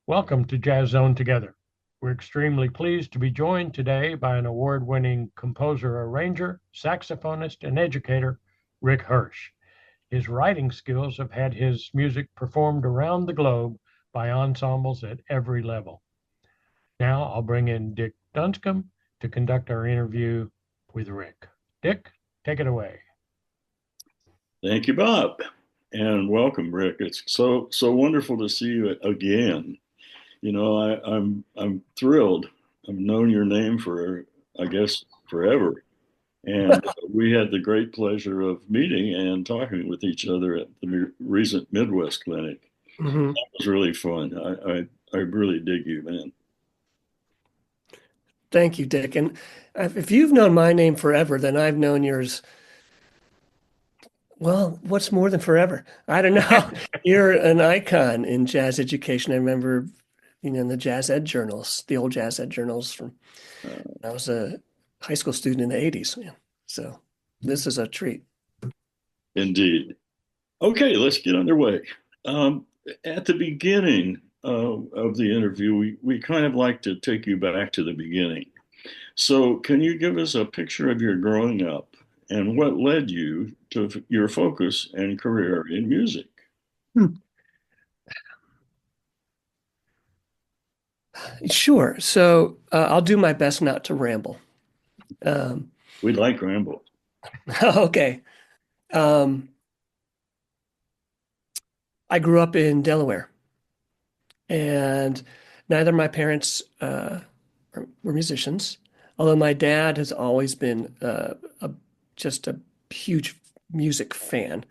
Welcome to Jazz Zone Together. We're extremely pleased to be joined today by an award-winning composer, arranger, saxophonist, and educator, Rick Hirsch. His writing skills have had his music performed around the globe by ensembles at every level. Now I'll bring in Dick Dunscomb to conduct our interview with Rick. Dick, take it away. Thank you, Bob, and welcome, Rick. It's so wonderful to see you again. I'm thrilled. I've known your name for, I guess, forever, and we had the great pleasure of meeting and talking with each other at the recent Midwest Clinic. Mhm. It was really fun. I really dig you, man. Thank you, Dick. And if you've known my name forever, then I've known yours. Well, what's more than forever? I don't know. You're an icon in jazz education. I remember, in the jazz ed journals, the old jazz ed journals from Uh, I was a high school student in the 80s. Yeah. So this is a treat. Indeed. Okay, let's get underway. Um, at the beginning of the interview, we kind of like to take you back to the beginning. So, can you give us a picture of your growing up and what led you to your focus and career in music? Hmm. Sure. So I'll do my best not to ramble. Um, We like Rambo. okay. Um, I grew up in Delaware, and neither of my parents were musicians, although my dad has always been just a huge music fan,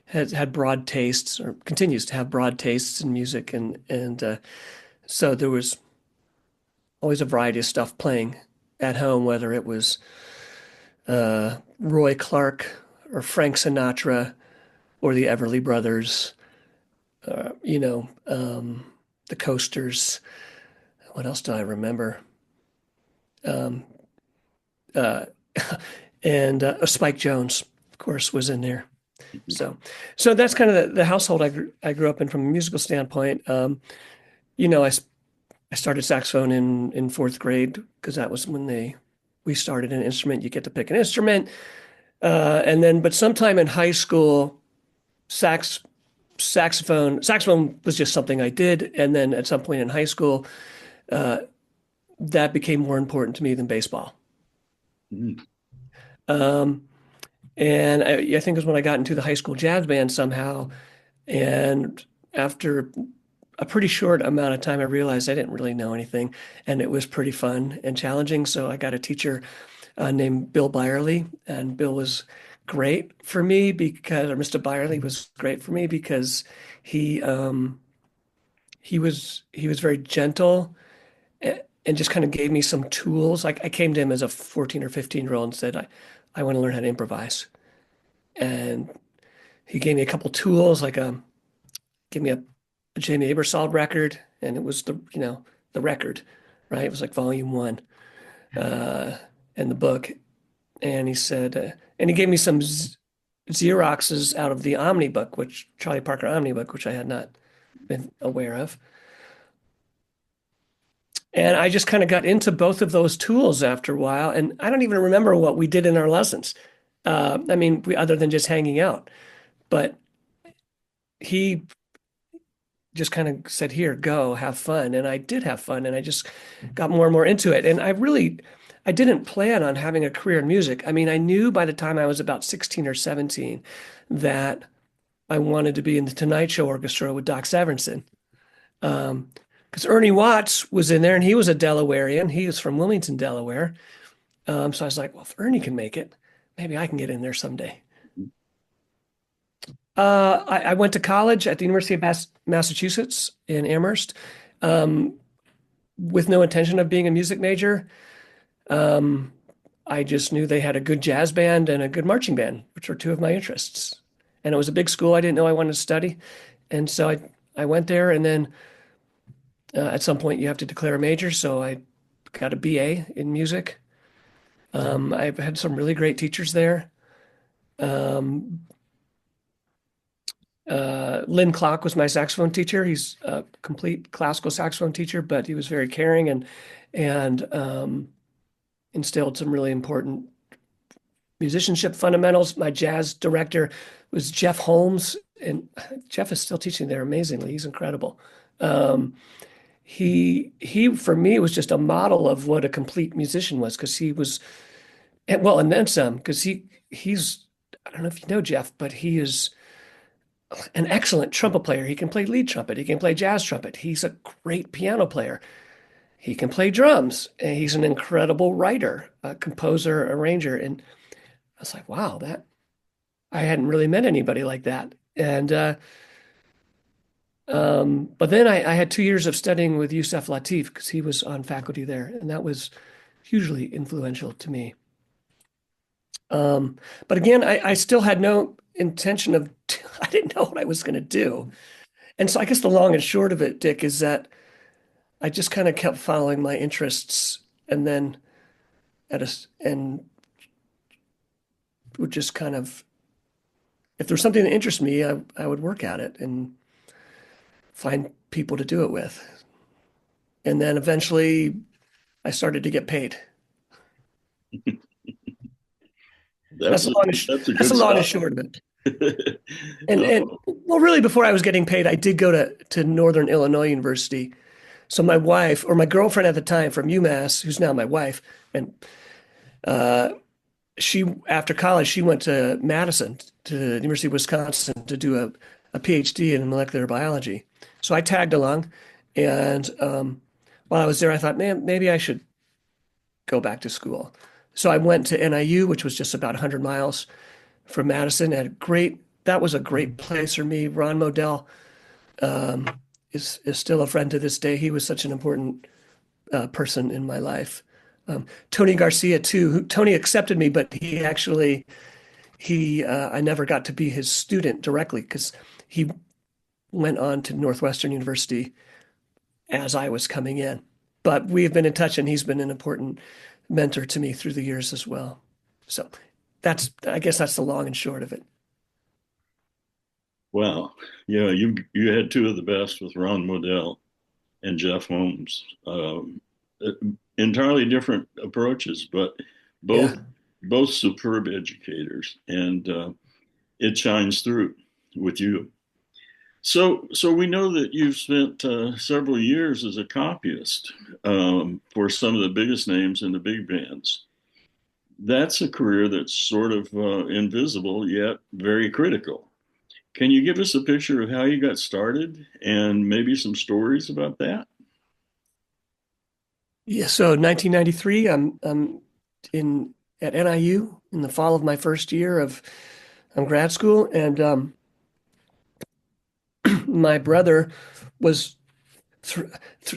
has had broad tastes or continues to have broad tastes in music, and so there was always a variety of stuff playing at home, whether it was Roy Clark or Frank Sinatra or the Everly Brothers, uh, you know, um, the Coasters. What else do I remember? Um, uh, and Spike Jones, of course, was in there. So, so that's kind of the household I grew up in from a musical standpoint. You know, I started saxophone in fourth grade because that was when we started an instrument. You get to pick an instrument, but sometime in high school, saxophone was just something I did, and then at some point in high school, that became more important to me than baseball. Mhm. Um, And I think it was when I got into the high school jazz band somehow. And after a pretty short amount of time, I realized I didn't really know anything. And it was pretty fun and challenging. So I got a teacher named Bill Byerly. And Bill was great for me or Mr. Byerly was great for me because he um, he was very gentle and just kind of gave me some tools. Like I came to him as a 14 or 15-year-old and said, I want to learn how to improvise. And he gave me a couple tools, gave me a Jamie Aebersold record, and it was the record, right? It was like volume one, uh, in the book. And he said, and he gave me some Xeroxes out of the Omnibook, which Charlie Parker Omnibook, which I had not been aware of. And I just kind of got into both of those tools after a while. And I don't even remember what we did in our lessons. Other than just hanging out, but he just kind of said, here, go, have fun. And I did have fun and I just got more and more into it. And I didn't plan on having a career in music. I mean, I knew by the time I was about 16 or 17 that I wanted to be in the Tonight Show Orchestra with Doc Severinsen. Because Ernie Watts was in there and he was a Delawarean. He was from Wilmington, Delaware. So I was like, well, if Ernie can make it, maybe I can get in there someday. I went to college at the University of Massachusetts in Amherst, um, with no intention of being a music major. Um, I just knew they had a good jazz band and a good marching band, which were two of my interests. And it was a big school. I didn't know I wanted to study. And so I went there. And then at some point, you have to declare a major. So I got a BA in music. I've had some really great teachers there. Um, Lynn Clark was my saxophone teacher. He's a complete classical saxophone teacher, but he was very caring and instilled some really important musicianship fundamentals. My jazz director was Jeff Holmes, and Jeff is still teaching there amazingly. He's incredible. Um, he for me was just a model of what a complete musician was because he was and then some because he's I don't know if you know Jeff, but he is an excellent trumpet player. He can play lead trumpet. He can play jazz trumpet. He's a great piano player. He can play drums. And he's an incredible writer, a composer, arranger. And I was like, wow, that I hadn't really met anybody like that. And but then I had 2 years of studying with Yusef Latif because he was on faculty there, and that was hugely influential to me. But again, I still had no intention of, I didn't know what I was going to do. And so I guess the long and short of it, Dick, is that I just kind of kept following my interests and then and would just kind of, if there was something that interests me, I would work at it and find people to do it with. And then eventually I started to get paid. That's a That's good the long and start. short of it. And well, really, before I was getting paid, I did go to Northern Illinois University. So my wife, or my girlfriend at the time from UMass, who's now my wife, and she, after college, she went to Madison, to the University of Wisconsin, to do a PhD in molecular biology. So I tagged along, and while I was there, I thought, man, maybe I should go back to school. So I went to NIU, which was just about 100 miles from Madison. That was a great place for me. Ron Modell is still a friend to this day. He was such an important person in my life. Tony Garcia too. Tony accepted me, but I never got to be his student directly because he went on to Northwestern University as I was coming in. But we have been in touch, and he's been an important mentor to me through the years as well. So I guess that's the long and short of it. Wow. Yeah, you had two of the best with Ron Modell and Jeff Holmes. Entirely different approaches, but both Yeah. both superb educators, and it shines through with you. So we know that you've spent several years as a copyist for some of the biggest names in the big bands. That's a career that's sort of invisible yet very critical. Can you give us a picture of how you got started and maybe some stories about that? Yeah. So 1993, I'm in at NIU in the fall of my first year of grad school, and my brother was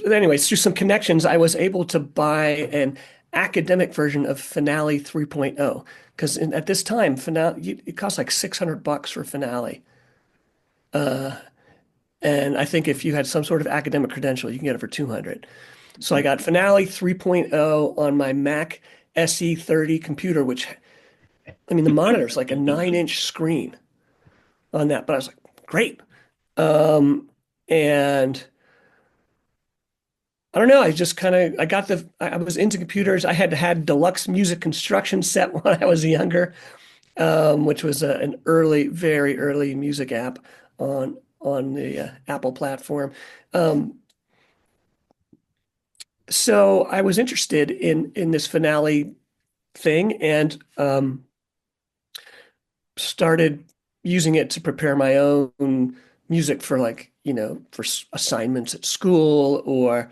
anyways, through some connections, I was able to buy an academic version of Finale 3.0 because at this time, Finale it cost like $600 for Finale. And I think if you had some sort of academic credential, you can get it for 200. So I got Finale 3.0 on my Mac SE30 computer, which, I mean, the monitor is like a 9-inch screen on that. But I was like, great. And I don't know. I just kind of I was into computers. I had Deluxe Music Construction set when I was younger, which was an very early music app on the Apple platform. So I was interested in this Finale thing and started using it to prepare my own music for for assignments at school or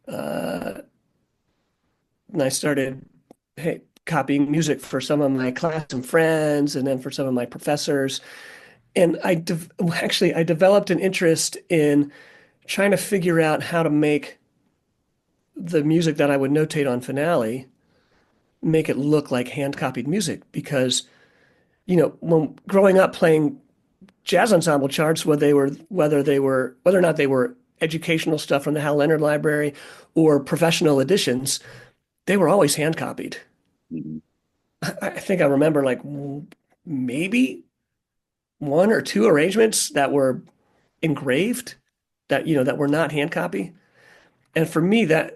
and I started copying music for some of my class and friends and then for some of my professors. And I developed an interest in trying to figure out how to make the music that I would notate on Finale make it look like hand copied music because when growing up playing jazz ensemble charts, whether or not they were educational stuff from the Hal Leonard Library or professional editions, they were always hand copied. Mhm. I think I remember like maybe one or two arrangements that were engraved, that were not hand copy. And for me, there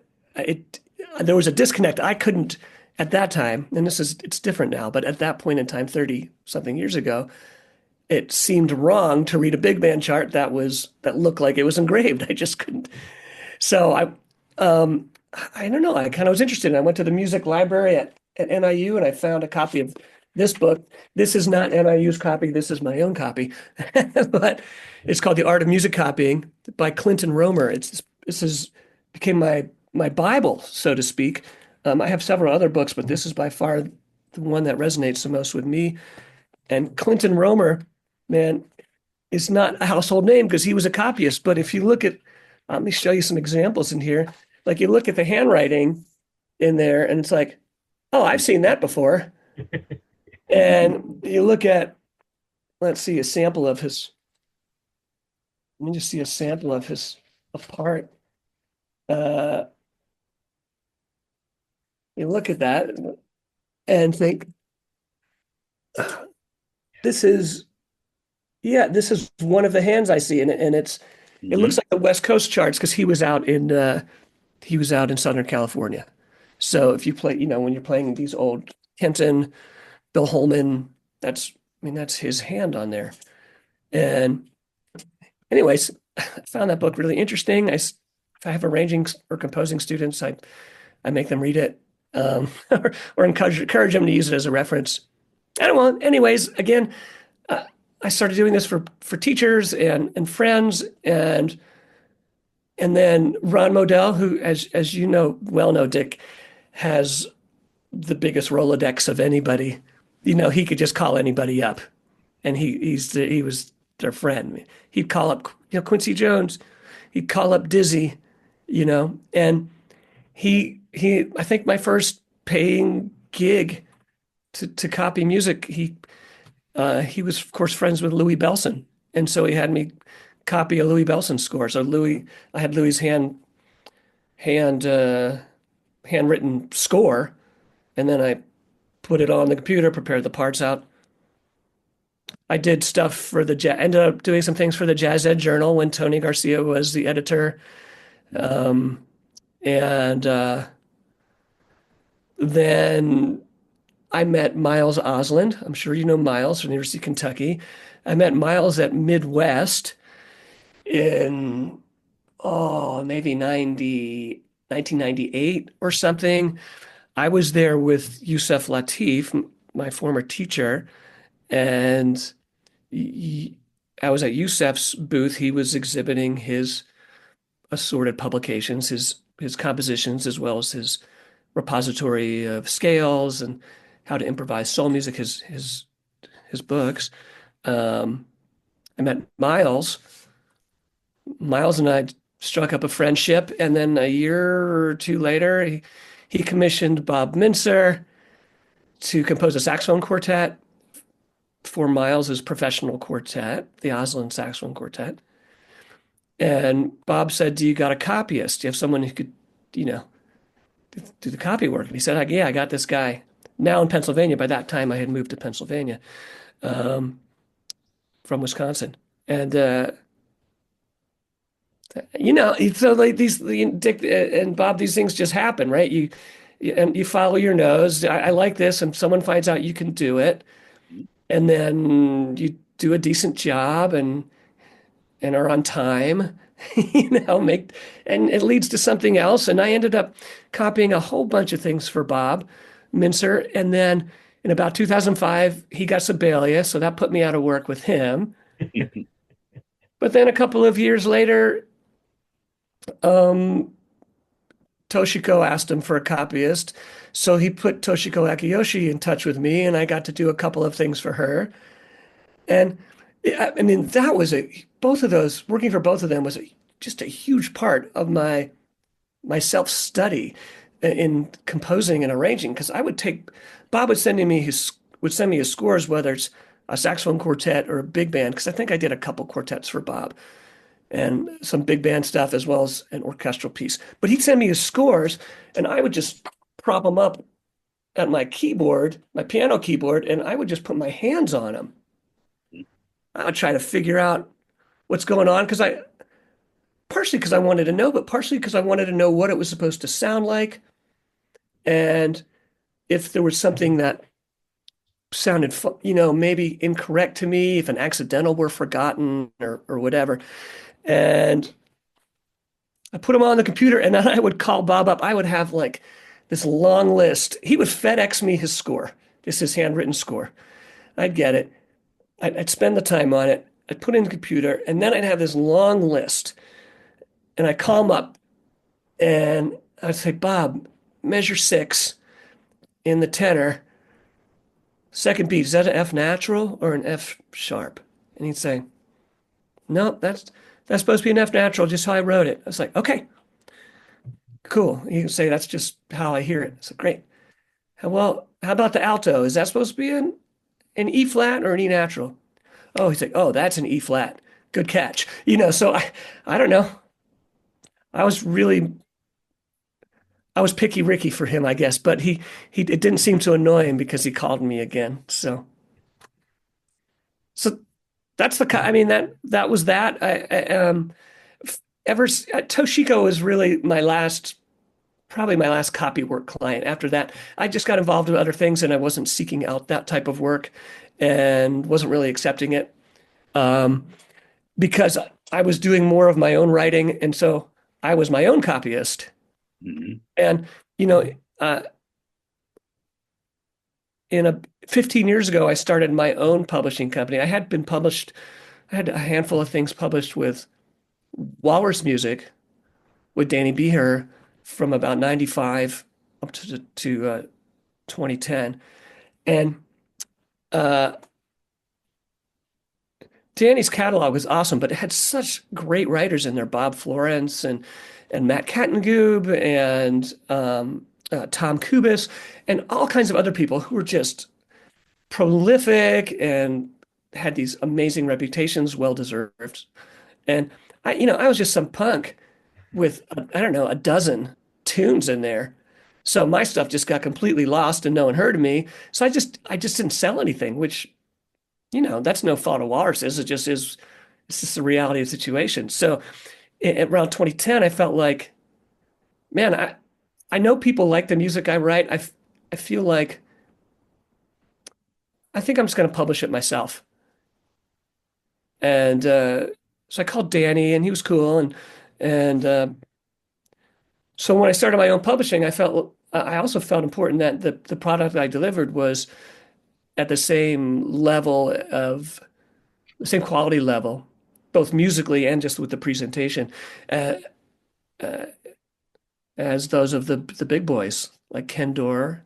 was a disconnect. I couldn't at that time, and it's different now, but at that point in time, 30 something years ago, it seemed wrong to read a big band chart that looked like it was engraved. I just couldn't. So I don't know. I kind of was interested. I went to the music library at NIU and I found a copy of this book. This is not NIU's copy. This is my own copy, but it's called The Art of Music Copying by Clinton Romer. This became my Bible, so to speak. I have several other books, but this is by far the one that resonates the most with me. And Clinton Romer, man, is not a household name because he was a copyist. But if you look at, let me show you some examples in here. Like you look at the handwriting in there and it's like, oh, I've seen that before. And you look at, let's see, a sample of his, let me just see a sample of his part. You look at that and think, this is one of the hands I see, and it looks like the West Coast charts because he was out in Southern California. So if you play, when you're playing these old Kenton, Bill Holman, that's his hand on there. And anyways, I found that book really interesting. If I have arranging or composing students, I make them read it, or encourage them to use it as a reference. I don't know. Anyways, again, I started doing this for teachers and friends, and then Ron Modell, who, as you know, Dick, has the biggest Rolodex of anybody. He could just call anybody up, and he was their friend. He'd call up Quincy Jones, he'd call up Dizzy, and he I think my first paying gig to copy music, he was of course friends with Louis Bellson, and so he had me copy a Louis Bellson score. So I had Louis's handwritten score, and then I put it on the computer, prepared the parts out. I did stuff ended up doing some things for the Jazz Ed Journal when Tony Garcia was the editor. Then I met Miles Osland. I'm sure you know Miles from the University of Kentucky. I met Miles at Midwest in, maybe 1998 or something. I was there with Yusef Latif, my former teacher, and I was at Yusef's booth. He was exhibiting his assorted publications, his compositions, as well as his repository of scales and how to improvise soul music, his books. I met Miles. Miles and I struck up a friendship, and then a year or two later, he commissioned Bob Mintzer to compose a saxophone quartet for Miles's professional quartet, the Osland Saxophone Quartet. And Bob said, "Do you got a copyist? Do you have someone who could, do the copy work?" And he said, "Yeah, I got this guy now in Pennsylvania." By that time, I had moved to Pennsylvania from Wisconsin. And, so like Dick and Bob, these things just happen, right? You follow your nose. I like this, and someone finds out you can do it. And then you do a decent job and are on time, and it leads to something else. And I ended up copying a whole bunch of things for Bob Mintzer. And then in about 2005, he got Sibelius, so that put me out of work with him. But then a couple of years later, Toshiko asked him for a copyist. So he put Toshiko Akiyoshi in touch with me, and I got to do a couple of things for her. And that was working for both of them was just a huge part of my self-study in composing and arranging, because Bob would send me his scores, whether it's a saxophone quartet or a big band, because I think I did a couple quartets for Bob and some big band stuff as well as an orchestral piece. But he'd send me his scores, and I would just prop them up at my piano keyboard, and I would just put my hands on them. I would try to figure out what's going on partially because I wanted to know, but partially because I wanted to know what it was supposed to sound like. And if there was something that sounded, maybe incorrect to me, if an accidental were forgotten or whatever. And I put them on the computer and then I would call Bob up. I would have like this long list. He would FedEx me his score, just his handwritten score. I'd get it. I'd spend the time on it. I'd put it in the computer and then I'd have this long list. And I'd call him up and I'd say, Bob, measure 6 in the tenor. Second beat, is that an F natural or an F sharp? And he'd say, no, that's supposed to be an F natural, just how I wrote it. I was like, okay, cool. You can say that's just how I hear it. So great. Well, how about the alto? Is that supposed to be an E flat or an E natural? Oh, he's like, oh, that's an E flat. Good catch. So I don't know. I was picky Ricky for him, I guess, but it didn't seem to annoy him because he called me again. So that's I mean, that was that. Toshiko was really probably my last copy work client. After that, I just got involved with other things and I wasn't seeking out that type of work and wasn't really accepting it because I was doing more of my own writing. And so I was my own copyist. Mhm. And, 15 years ago, I started my own publishing company. I had a handful of things published with Walrus Music with Danny Beher from about 95 up to 2010. And Danny's catalog was awesome, but it had such great writers in there, Bob Florence and Matt Kattengub and Tom Kubis and all kinds of other people who were just prolific and had these amazing reputations, well deserved. And I was just some punk with I don't know, a dozen tunes in there. So my stuff just got completely lost and no one heard of me. So I just didn't sell anything, which that's no fault of Walrus's. It's just the reality of the situation. So around 2010, I felt like, man, I know people like the music I write. I feel like I think I'm just going to publish it myself. And so I called Danny, and he was cool. And so when I started my own publishing, I also felt important that the product I delivered was at the same quality level, both musically and just with the presentation, uh, uh, as those of the big boys like Ken Dorr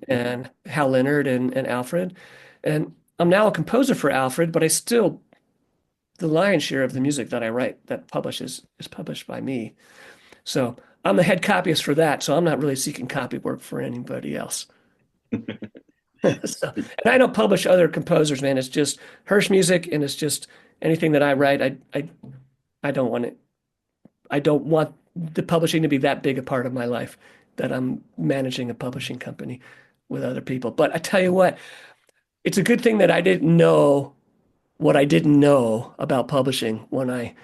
and Hal Leonard and Alfred. And I'm now a composer for Alfred, but the lion's share of the music that I write that is published by me. So I'm the head copyist for that. So I'm not really seeking copy work for anybody else. And I don't publish other composers, man. It's just Hirsch music, and it's just anything that I write. I don't want it. I don't want the publishing to be that big a part of my life that I'm managing a publishing company with other people. But I tell you what, it's a good thing that I didn't know what I didn't know about publishing when I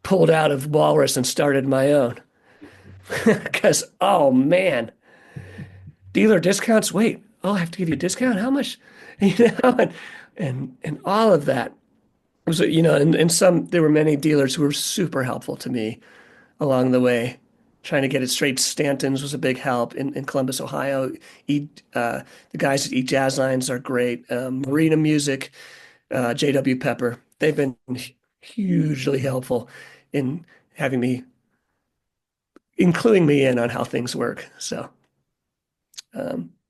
pulled out of Walrus and started my own. Because, oh man, dealer discounts. Wait, I'll have to give you a discount. How much? And all of that was, and there were many dealers who were super helpful to me along the way. Trying to get it straight. Stanton's was a big help in Columbus, Ohio. The guys at Jazz Lines are great. Marina Music, J.W. Pepper. They've been hugely helpful in including me in on how things work. So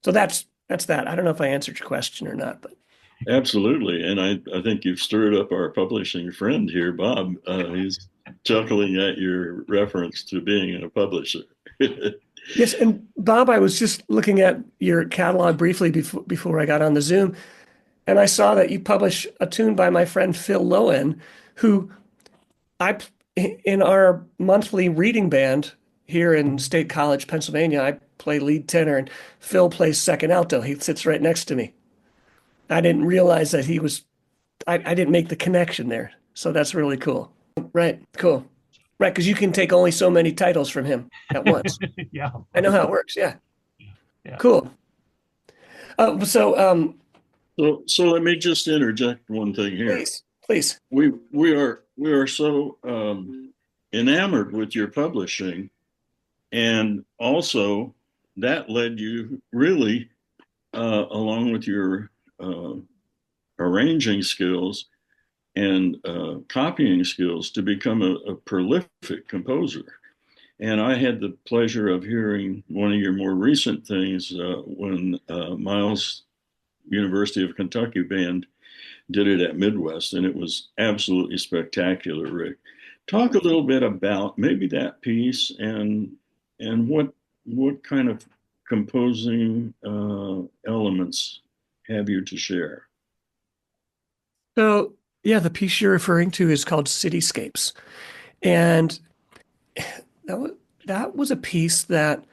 that's that. I don't know if I answered your question or not, but Absolutely. And I think you've stirred up our publishing friend here, Bob. He's chuckling at your reference to being a publisher. yes. And Bob, I was just looking at your catalog briefly before I got on the Zoom, and I saw that you publish a tune by my friend Phil Lowen, who in our monthly reading band here in State College, Pennsylvania, I play lead tenor and Phil plays second alto. He sits right next to me. I didn't realize that he was I didn't make the connection there. So that's really cool. Right. Cool. Right. Because you can take only so many titles from him at once. Yeah. I know how it works. Yeah. Yeah. Cool. So So let me just interject one thing here. please. We are so enamored with your publishing, and also that led you really, along with your arranging skills and copying skills, to become a prolific composer. And I had the pleasure of hearing one of your more recent things when Miles University of Kentucky band did it at Midwest, and it was absolutely spectacular. Rick, talk a little bit about maybe that piece and what kind of composing elements have you to share? So yeah, the piece you're referring to is called Cityscapes. And that was a piece that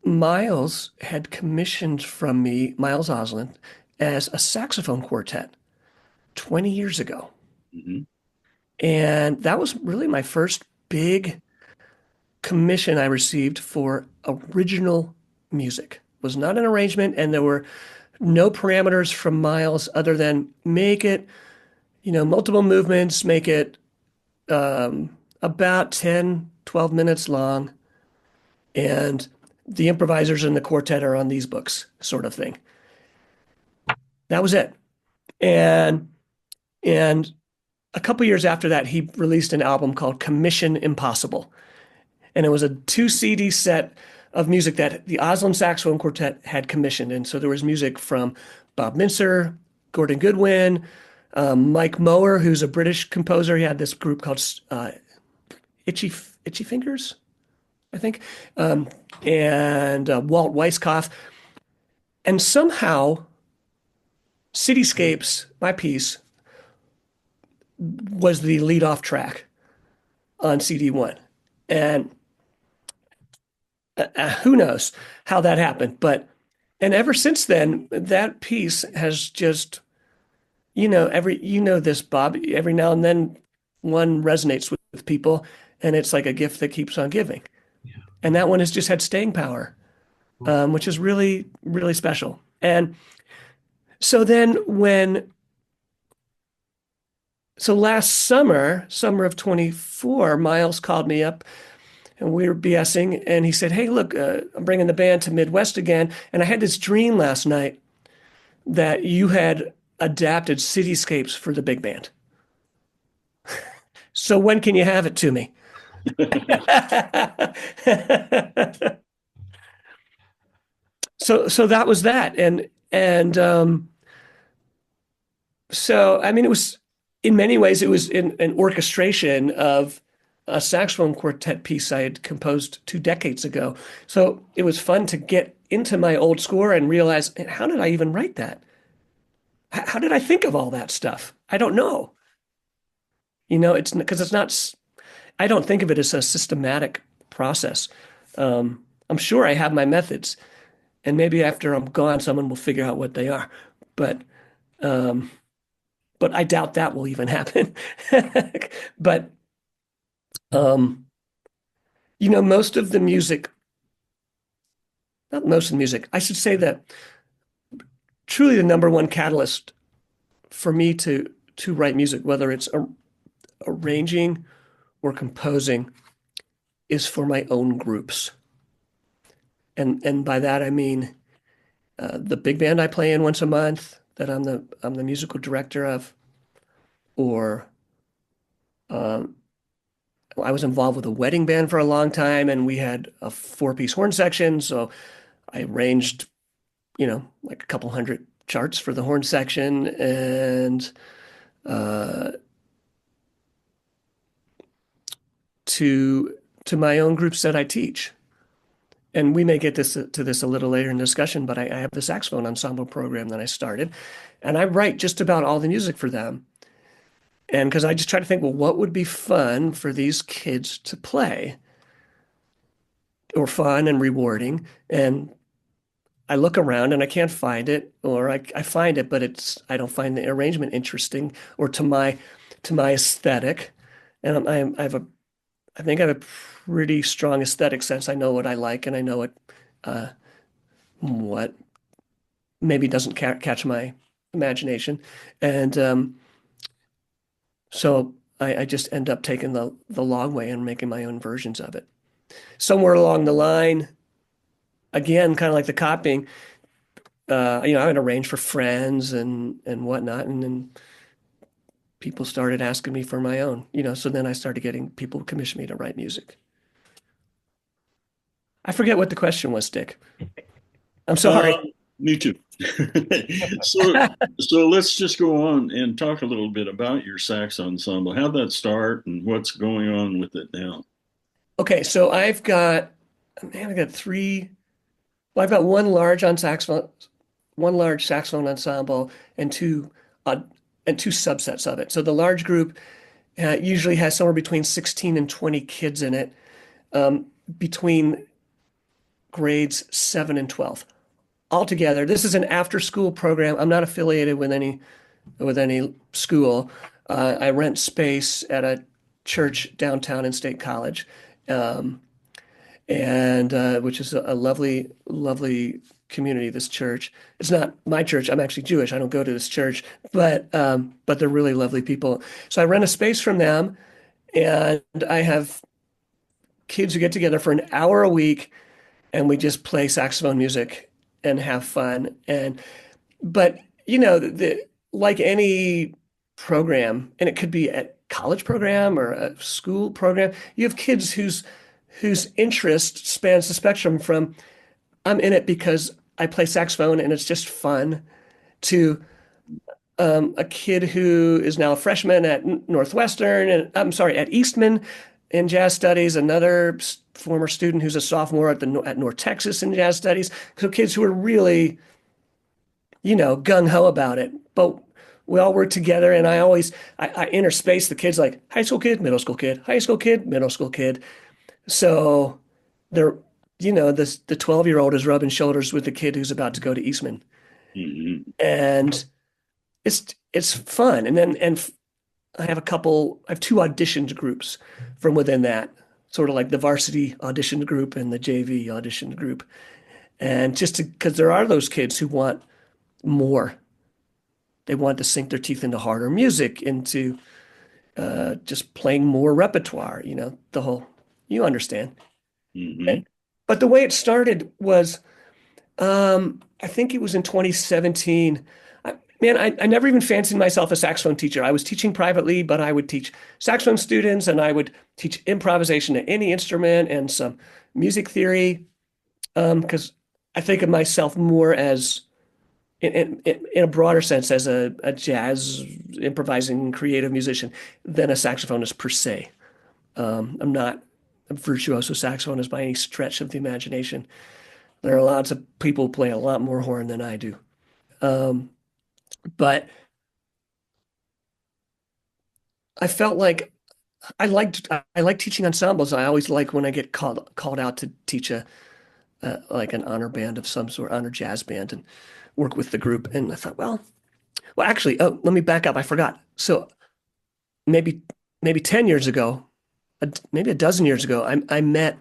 Miles had commissioned from me, Miles Osland, as a saxophone quartet 20 years ago. Mm-hmm. And that was really my first big commission I received for original music. It was not an arrangement, and there were no parameters from Miles other than make it, multiple movements, make it about 10, 12 minutes long. And the improvisers in the quartet are on these books, sort of thing. That was it. And a couple years after that, he released an album called Commission Impossible. And it was a 2 CD set of music that the Osland Saxophone Quartet had commissioned. And so there was music from Bob Mincer, Gordon Goodwin, Mike Mower, who's a British composer. He had this group called Itchy Fingers, I think, and Walt Weisskopf. And somehow, Cityscapes, my piece, was the lead-off track on CD1. And who knows how that happened. And ever since then, that piece has just, this, Bob, every now and then one resonates with people, and it's like a gift that keeps on giving. Yeah. And that one has just had staying power, which is really, really special. And so then last summer of 24, Miles called me up and we were BSing, and he said, "Hey, look, I'm bringing the band to Midwest again. And I had this dream last night that you had adapted Cityscapes for the big band. So when can you have it to me?" So that was that. So, I mean, it was, in many ways, it was an orchestration of a saxophone quartet piece I had composed 2 decades ago. So it was fun to get into my old score and realize, how did I even write that? How did I think of all that stuff? I don't know. It's because it's not, I don't think of it as a systematic process. I'm sure I have my methods, and maybe after I'm gone, someone will figure out what they are. But I doubt that will even happen. But most of the music, not most of the music, I should say that truly the number one catalyst for me to write music, whether it's arranging or composing, is for my own groups. And by that I mean the big band I play in once a month that I'm the musical director of, or I was involved with a wedding band for a long time, and we had a 4-piece horn section. So I arranged, like a couple hundred charts for the horn section, and to my own groups that I teach. And we may get to this a little later in the discussion, but I have the saxophone ensemble program that I started, and I write just about all the music for them. And because I just try to think, well, what would be fun for these kids to play, or fun and rewarding? And I look around and I can't find it, or I find it, but I don't find the arrangement interesting or to my aesthetic. And I think I have a pretty strong aesthetic sense. I know what I like, and I know what maybe doesn't catch my imagination, and so I just end up taking the long way and making my own versions of it. Somewhere along the line, again, kind of like the copying, I would arrange for friends and whatnot, and then people started asking me for my own, so then I started getting people commission me to write music. I forget what the question was, Dick. I'm sorry. Me too. So let's just go on and talk a little bit about your sax ensemble. How'd that start and what's going on with it now? Okay, so I've got three. Well, I've got one large saxophone ensemble and two subsets of it. So the large group usually has somewhere between 16 and 20 kids in it, between grades 7 and 12. Altogether, this is an after-school program. I'm not affiliated with any school. I rent space at a church downtown in State College, and which is a lovely, lovely community. This church. It's not my church. I'm actually Jewish. I don't go to this church, but they're really lovely people. So I rent a space from them, and I have kids who get together for an hour a week, and we just play saxophone music and have fun. But like any program, and it could be a college program or a school program, you have kids whose interest spans the spectrum from I'm in it because I play saxophone and it's just fun to a kid who is now a freshman at Northwestern, and I'm sorry, at Eastman in jazz studies, another former student who's a sophomore at North Texas in jazz studies. So kids who are really, gung-ho about it. But we all work together, and I interspace the kids, like high school kid, middle school kid, high school kid, middle school kid. So they're, the 12-year-old is rubbing shoulders with the kid who's about to go to Eastman. Mm-hmm. And it's fun. And I have two auditioned groups from within that, sort of like the varsity auditioned group and the JV auditioned group. And because there are those kids who want more. They want to sink their teeth into harder music, into just playing more repertoire, you understand. Mm-hmm. But the way it started was, I think it was in 2017. I never even fancied myself a saxophone teacher. I was teaching privately, but I would teach saxophone students, and I would teach improvisation to any instrument and some music theory, because I think of myself more as, in a broader sense, as a jazz improvising creative musician than a saxophonist per se. I'm not a virtuoso saxophonist by any stretch of the imagination. There are lots of people who play a lot more horn than I do. But I felt like I liked teaching ensembles. I always like when I get called out to teach like an honor band of some sort, honor jazz band, and work with the group. And I thought, well, actually, let me back up. I forgot. So maybe 10 years ago, maybe a dozen years ago, I met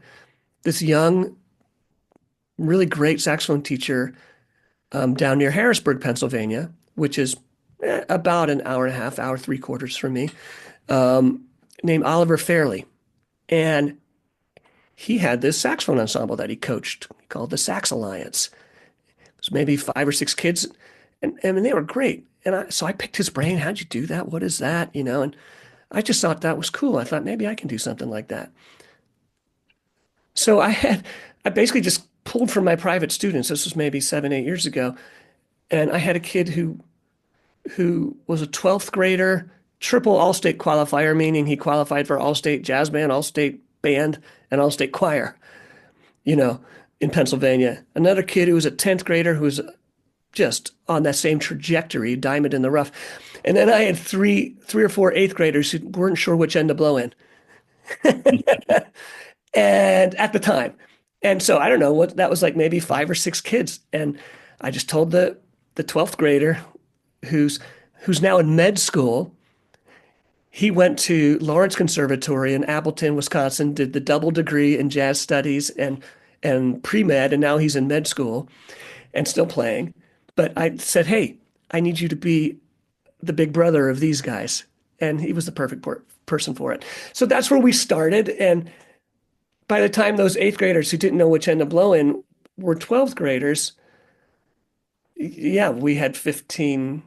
this young, really great saxophone teacher down near Harrisburg, Pennsylvania, which is about an hour and a half, hour, 3/4 from me, named Oliver Fairley. And he had this saxophone ensemble that he coached called the Sax Alliance. It was maybe 5 or 6 kids, and they were great. And so I picked his brain. How'd you do that? What is that? And I just thought that was cool. I thought maybe I can do something like that. So I basically just pulled from my private students. This was maybe 7, 8 years ago. And I had a kid who was a 12th grader, triple all-state qualifier, meaning he qualified for all-state jazz band, all-state band, and all-state choir, in Pennsylvania. Another kid who was a 10th grader who was just on that same trajectory, diamond in the rough. And then I had three or four 8th graders who weren't sure which end to blow in. And at the time. And so I don't know what that was like, maybe 5 or 6 kids. And I just told the 12th grader who's now in med school. He went to Lawrence Conservatory in Appleton, Wisconsin, did the double degree in jazz studies and pre-med, and now he's in med school and still playing. But I said, hey, I need you to be the big brother of these guys. And he was the perfect person for it. So that's where we started. And by the time those 8th graders who didn't know which end to blow in were 12th graders, yeah, we had 15,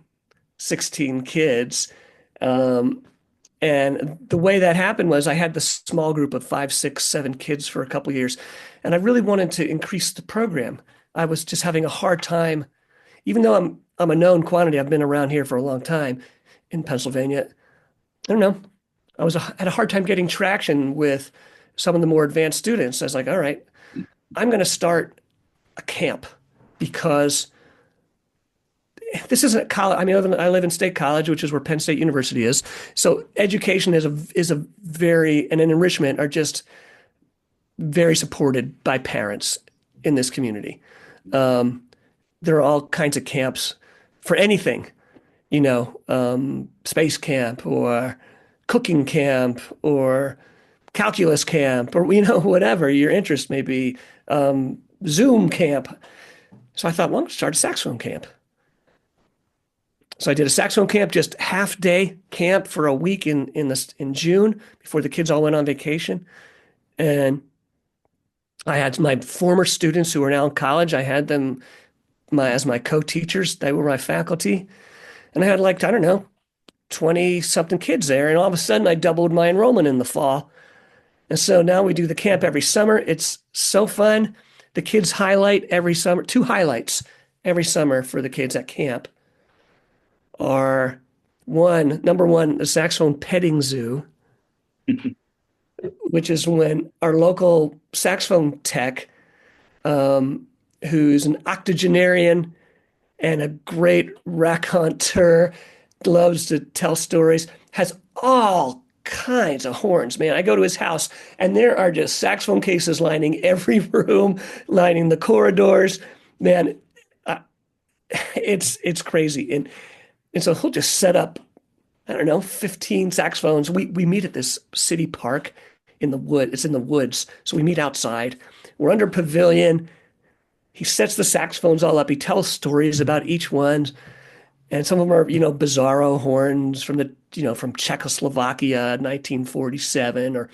16 kids. And the way that happened was I had the small group of 5, 6, 7 kids for a couple of years, and I really wanted to increase the program. I was just having a hard time, even though I'm a known quantity. I've been around here for a long time in Pennsylvania. I don't know. Had a hard time getting traction with some of the more advanced students. I was like, all right, I'm going to start a camp because this isn't a college. I mean, I live in State College, which is where Penn State University is. So education is a very, and an enrichment are just very supported by parents in this community. There are all kinds of camps for anything, space camp or cooking camp or calculus camp or, whatever your interest may be, Zoom camp. So I thought, well, I'm going to start a saxophone camp. So I did a saxophone camp, just half-day camp for a week in June before the kids all went on vacation. And I had my former students who are now in college. I had them as my co-teachers. They were my faculty. And I had 20-something kids there. And all of a sudden, I doubled my enrollment in the fall. And so now we do the camp every summer. It's so fun. The kids highlight every summer, 2 highlights every summer for the kids at camp are number one, the saxophone petting zoo, which is when our local saxophone tech, who's an octogenarian and a great raconteur, loves to tell stories, has all kinds of horns, man. I go to his house and there are just saxophone cases lining every room, lining the corridors. Man, it's crazy. And so he'll just set up, 15 saxophones. We meet at this city park in the wood. It's in the woods. So we meet outside. We're under a pavilion. He sets the saxophones all up. He tells stories about each one. And some of them are, bizarro horns from from Czechoslovakia, 1947, or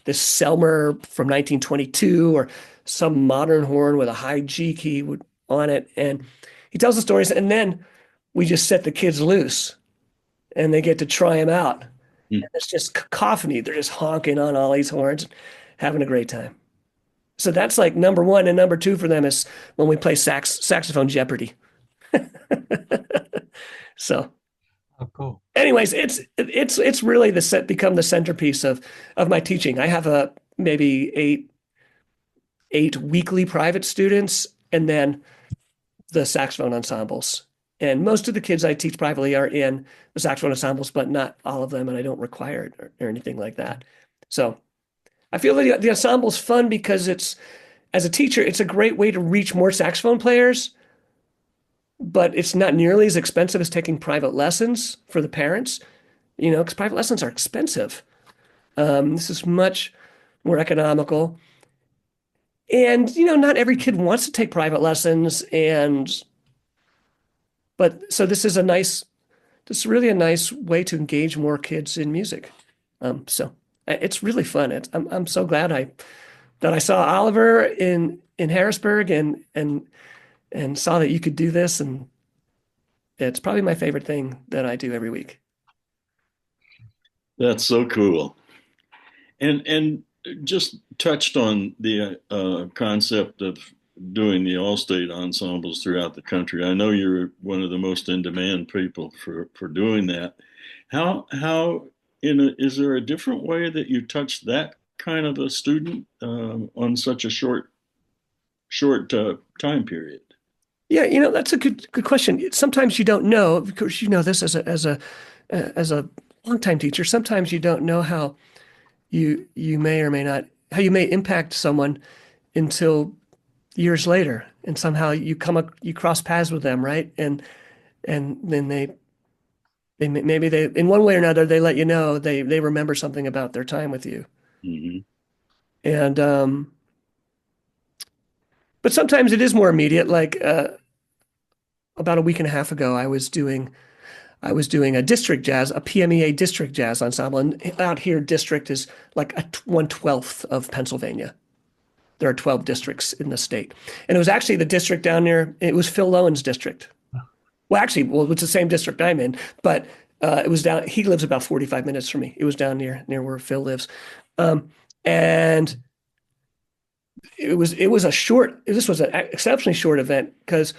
this Selmer from 1922, or some modern horn with a high G key on it. And he tells the stories, and then we just set the kids loose and they get to try them out. And it's just cacophony. They're just honking on all these horns, having a great time. So that's like number one. And number two for them is when we play saxophone Jeopardy. So, oh, cool. Anyways, it's really become the centerpiece of my teaching. I have maybe eight weekly private students, and then the saxophone ensembles. And most of the kids I teach privately are in the saxophone ensembles, but not all of them, and I don't require it or anything like that. So I feel that the ensemble's fun because as a teacher, it's a great way to reach more saxophone players, but it's not nearly as expensive as taking private lessons for the parents, because private lessons are expensive. This is much more economical. And, not every kid wants to take private lessons, but so this is really a nice way to engage more kids in music. So it's really fun. I'm so glad that I saw Oliver in Harrisburg and saw that you could do this, and it's probably my favorite thing that I do every week. That's so cool. And just touched on the concept of doing the all-state ensembles throughout the country. I know you're one of the most in-demand people for doing that. Is there a different way that you touch that kind of a student on such a short time period? Yeah, that's a good question. Sometimes you don't know, of course, this as a longtime teacher. Sometimes you don't know how you may or may not, how you may impact someone until years later, and somehow you cross paths with them, right? And then maybe they, in one way or another, they let you know they remember something about their time with you. Mm-hmm. And but sometimes it is more immediate. Like about a week and a half ago, I was doing a district jazz, a PMEA district jazz ensemble, and out here, district is like a 1/12 of Pennsylvania. There are 12 districts in the state, and it was actually the district down there. It was Phil Lowen's district. Well, actually, it's the same district I'm in, but it was down. He lives about 45 minutes from me. It was down near where Phil lives, and it was a short. This was an exceptionally short event because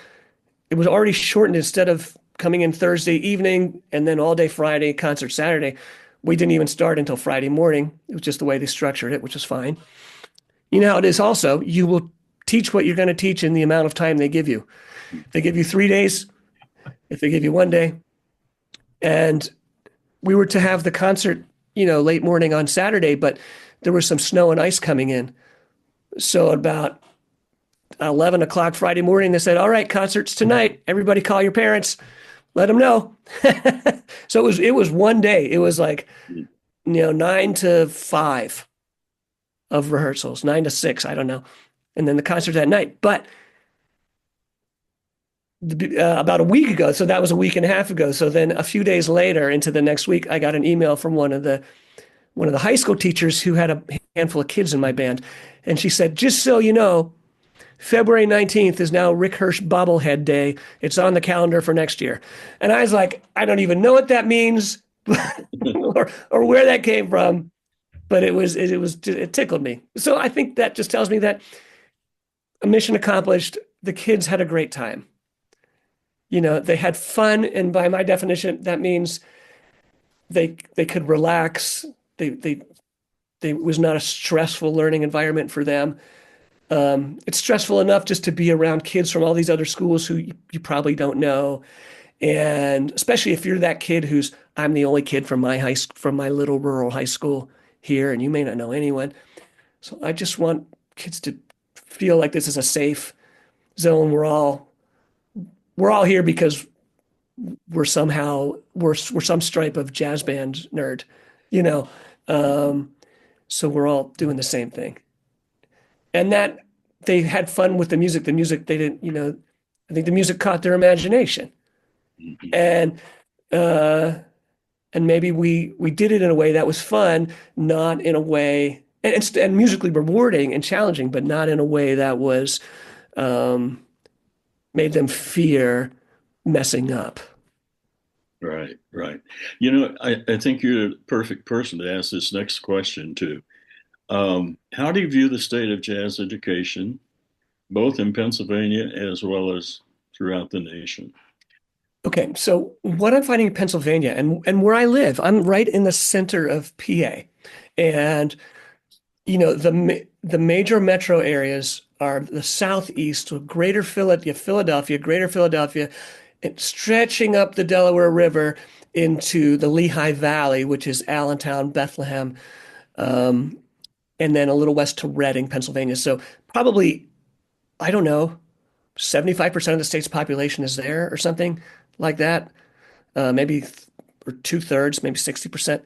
it was already shortened. Instead of coming in Thursday evening and then all day Friday, concert Saturday, we didn't even start until Friday morning. It was just the way they structured it, which was fine. You know how it is also. You will teach what you're going to teach in the amount of time they give you. If they give you 3 days, if they give you 1 day. And we were to have the concert, late morning on Saturday, but there was some snow and ice coming in. So about 11 o'clock Friday morning, they said, all right, concert's tonight. Everybody call your parents. Let them know. So it was 1 day. It was like, 9 to 5 of rehearsals, 9 to 6, I don't know. And then the concert that night. But about a week ago, so that was a week and a half ago. So then a few days later into the next week, I got an email from one of the high school teachers who had a handful of kids in my band. And she said, just so you know, February 19th is now Rick Hirsch Bobblehead Day. It's on the calendar for next year. And I was like, I don't even know what that means or where that came from, but it tickled me. So I think that just tells me that a mission accomplished. The kids had a great time. They had fun, and by my definition, that means they could relax. They it was not a stressful learning environment for them. It's stressful enough just to be around kids from all these other schools who you probably don't know, and especially if you're that kid I'm the only kid from my little rural high school here, and you may not know anyone. So I just want kids to feel like this is a safe zone. We're all here because we're some stripe of jazz band nerd, so we're all doing the same thing. And that they had fun with the music. The music, they didn't, I think the music caught their imagination. And maybe we did it in a way that was fun, not in a way, and musically rewarding and challenging, but not in a way that was made them fear messing up. Right. I think you're the perfect person to ask this next question too. How do you view the state of jazz education, both in Pennsylvania as well as throughout the nation? Okay, so what I'm finding in Pennsylvania and where I live, I'm right in the center of PA. And, the major metro areas are the southeast, so greater Philadelphia, and stretching up the Delaware River into the Lehigh Valley, which is Allentown, Bethlehem, and then a little west to Reading, Pennsylvania. So probably, I don't know, 75% of the state's population is there or something like that. Maybe or 2/3, maybe 60%.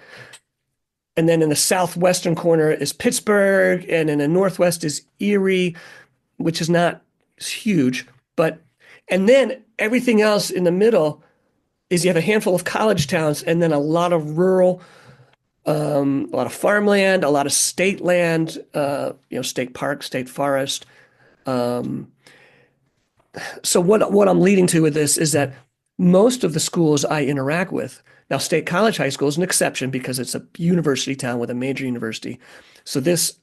And then in the southwestern corner is Pittsburgh, and in the northwest is Erie, which is not huge, and then everything else in the middle is you have a handful of college towns and then a lot of rural, a lot of farmland, a lot of state land, state park, state forest. So what I'm leading to with this is that most of the schools I interact with, now State College High School is an exception because it's a university town with a major university. So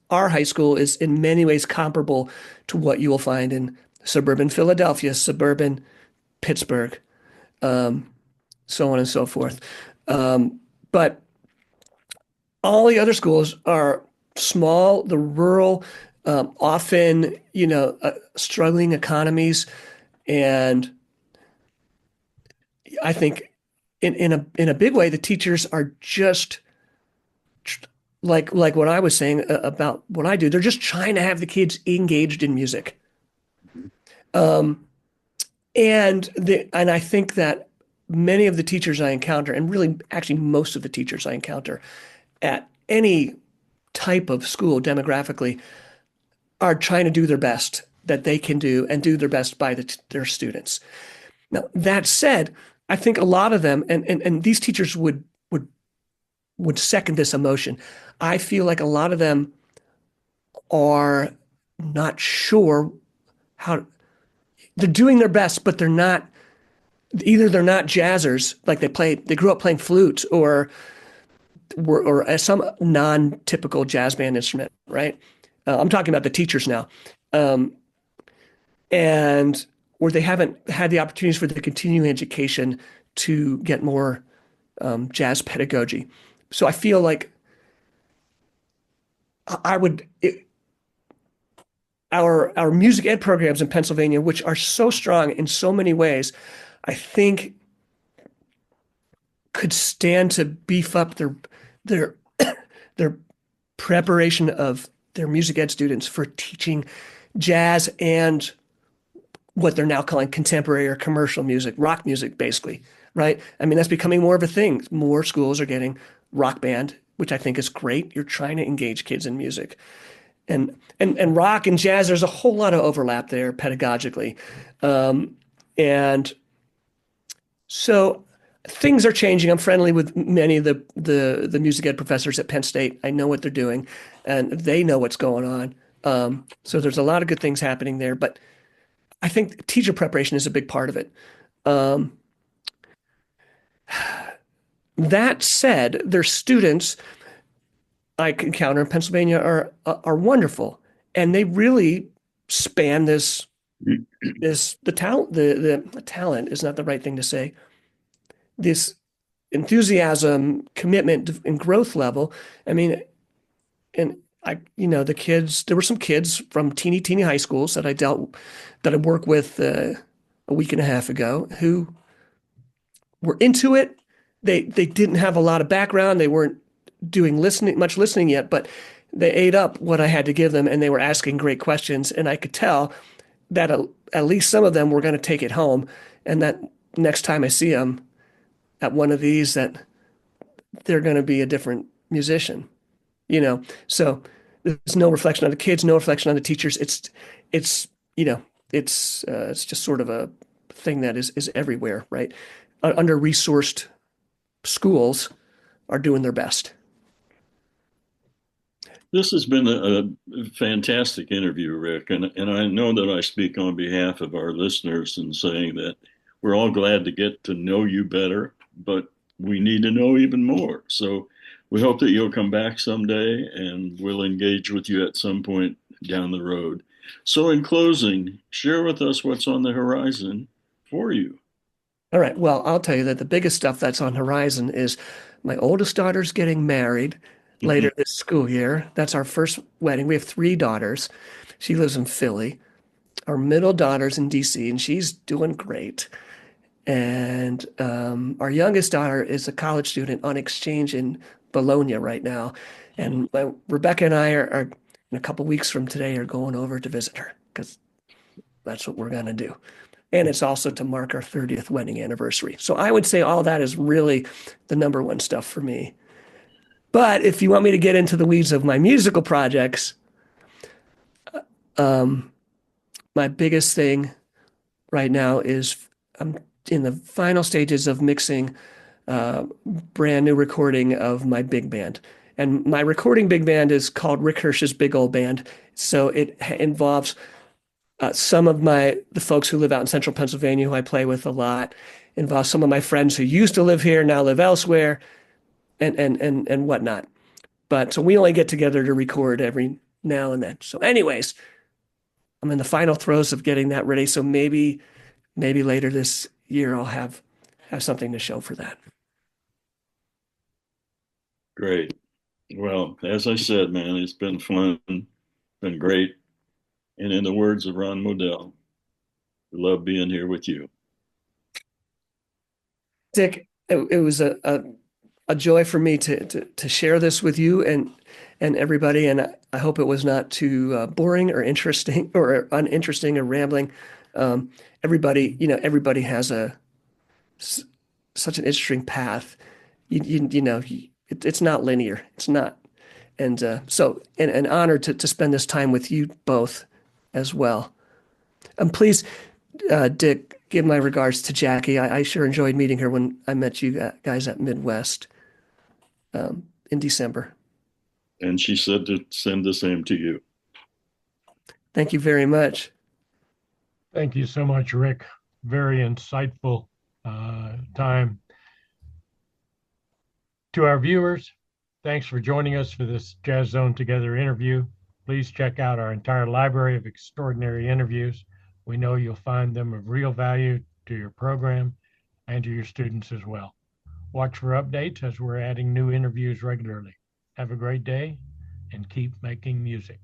our high school is in many ways comparable to what you will find in suburban Philadelphia, suburban Pittsburgh, so on and so forth. But all the other schools are small, the rural, often, struggling economies. And I think in a big way, the teachers are just like what I was saying about what I do. They're just trying to have the kids engaged in music. Um, and I think that many of the teachers I encounter, and really actually most of the teachers I encounter at any type of school demographically, are trying to do their best that they can do and do their best by their students. Now, that said, I think a lot of them, and these teachers would second this emotion. I feel like a lot of them are not sure how they're doing their best, but they're not either they're not jazzers, like they grew up playing flute or some non-typical jazz band instrument, right? I'm talking about the teachers now. Um, and or they haven't had the opportunities for the continuing education to get more jazz pedagogy. So I feel like I would our music ed programs in Pennsylvania, which are so strong in so many ways, I think could stand to beef up their their preparation of their music ed students for teaching jazz and what they're now calling contemporary or commercial music, rock music, basically, right? I mean, that's becoming more of a thing. More schools are getting rock band, which I think is great. You're trying to engage kids in music. And rock and jazz, there's a whole lot of overlap there pedagogically. And so things are changing. I'm friendly with many of the music ed professors at Penn State. I know what they're doing, and they know what's going on. So there's a lot of good things happening there, but I think teacher preparation is a big part of it. Um, that said, their students I encounter in Pennsylvania are wonderful, and they really span the talent. The talent is not the right thing to say. This enthusiasm, commitment, and growth level. I mean, and the kids. There were some kids from teeny high schools that I worked with a week and a half ago who were into it. They didn't have a lot of background. They weren't doing much listening yet, but they ate up what I had to give them, and they were asking great questions. And I could tell that at least some of them were going to take it home, and that next time I see them at one of these, that they're going to be a different musician. So there's no reflection on the kids, no reflection on the teachers. It's it's just sort of a thing that is everywhere, right? Under resourced schools are doing their best. This has been a fantastic interview, Rick, and I know that I speak on behalf of our listeners in saying that we're all glad to get to know you better, but we need to know even more. So we hope that you'll come back someday and we'll engage with you at some point down the road. So, in closing, share with us what's on the horizon for you. All right. Well, I'll tell you that the biggest stuff that's on horizon is my oldest daughter's getting married later this school year. That's our first wedding. We have three daughters. She lives in Philly. Our middle daughter's in DC, and she's doing great. And our youngest daughter is a college student on exchange in Bologna right now. And Rebecca and I are in a couple weeks from today are going over to visit her because that's what we're going to do. And it's also to mark our 30th wedding anniversary. So I would say all that is really the number one stuff for me. But if you want me to get into the weeds of my musical projects, my biggest thing right now is I'm in the final stages of mixing brand new recording of my big band. And my recording big band is called Rick Hirsch's Big Old Band. So it involves some of the folks who live out in central Pennsylvania who I play with a lot, involves some of my friends who used to live here, now live elsewhere, and whatnot. But so we only get together to record every now and then. So anyways, I'm in the final throes of getting that ready. So maybe later this year I'll have something to show for that. Great. Well, as I said, man, it's been fun, been great. And in the words of Ron Modell, we love being here with you. Dick, it was a a joy for me to share this with you and everybody. And I hope it was not too boring or interesting or uninteresting or rambling. Everybody has such an interesting path. It's not linear. It's not. And so, an honor to spend this time with you both as well. Please, Dick, give my regards to Jackie. I sure enjoyed meeting her when I met you guys at Midwest in December. And she said to send the same to you. Thank you very much. Thank you so much, Rick. Very insightful time. To our viewers, thanks for joining us for this Jazz Zone Together interview. Please check out our entire library of extraordinary interviews. We know you'll find them of real value to your program and to your students as well. Watch for updates as we're adding new interviews regularly. Have a great day and keep making music.